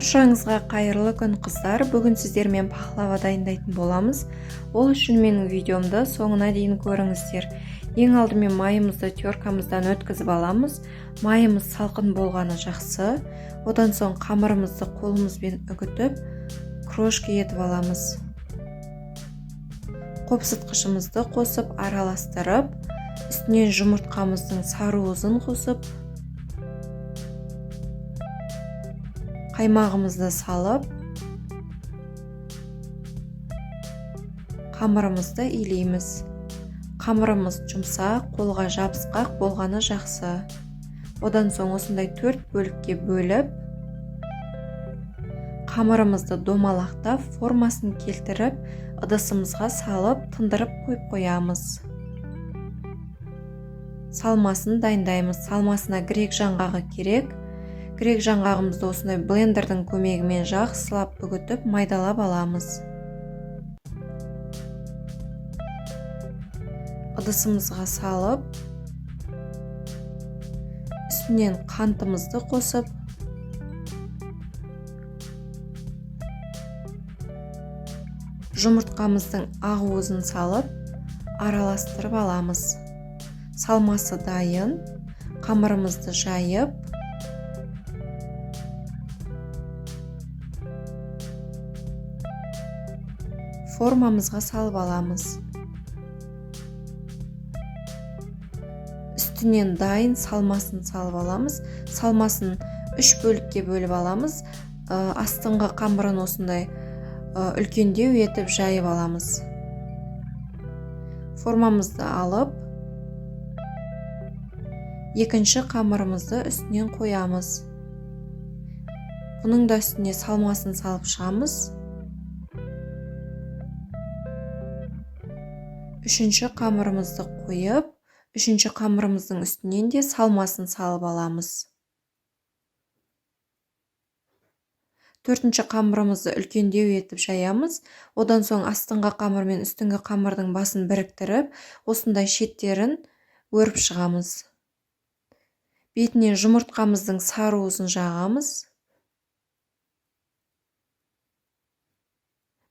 Баршаңызға қайырлы күн қыздар. Бүгін сіздермен пахлава дайындайтын боламыз. Ол үшін менің видеомды соңына дейін көріңіздер. Ең алдымен майымызды теркамыздан өткізіп аламыз. Майымыз салқын болғаны жақсы. Одан соң қамырымызды қолымызбен үгітіп, крошка етіп аламыз. Қопсытқышымызды қосып араластырып, үстінен жұмыртқамыздың сары-уызын қосып, қаймағымызды салып, қамырымызды илейміз. Қамырымыз жұмсақ, қолға жабысқақ болғаны жақсы. Одан соң осындай 4 бөлікке бөліп, қамырымызды домалақтап, формасын келтіріп, ыдысымызға салып, тындырып қойып қоямыз. Салмасын дайындаймыз. Салмасына грек жаңғағы керек. Грек жаңғағымызды осындай блендердің көмегімен жақсылап үгітіп, майдалап аламыз. Ыдысымызға салып, үстінен қантымызды қосып, жұмыртқамыздың ақ-уызын салып, араластырып аламыз. Салмасы дайын. Қамырымызды жайып, формамызға салып аламыз. Үстінен дайын салмасын салып аламыз. Салмасын 3 бөлікке бөліп аламыз. Астыңғы қамырын осындай үлкендеу етіп жайып аламыз. Формамызды алып, екінші қамырымызды үстінен қоямыз. Бұның да үстіне салмасын салып шығамыз. Үшінші қамырымызды қойып, үшінші қамырымыздың үстінен де салмасын салып аламыз. Төртінші қамырымызды үлкендеу етіп жаямыз. Одан соң астыңғы қамыр мен үстіңгі қамырдың басын біріктіріп, осындай шеттерін өріп шығамыз. Бетіне жұмыртқамыздың сары-уызын жағамыз.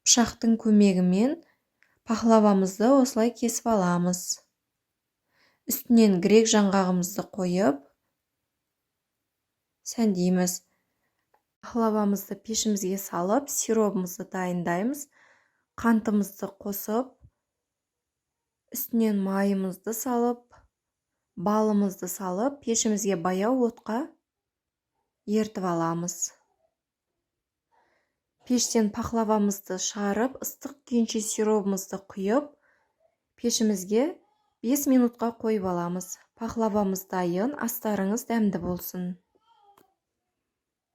Пышақтың көмегімен пахлавамызды осылай кесіп аламыз. Үстінен грек жаңғағымызды қойып, сәндейміз. Пахлавамызды пешімізге салып, сиробымызды дайындаймыз. Қантымызды қосып, үстінен майымызды салып, балымызды салып, пешімізге баяу отқа ертіп аламыз. Пештен пахлавамызды шығарып, ыстық күйінше сиробымызды құйып, пешімізге 5 минутқа қойып аламыз. Пахлавамыз дайын, астарыңыз дәмді болсын.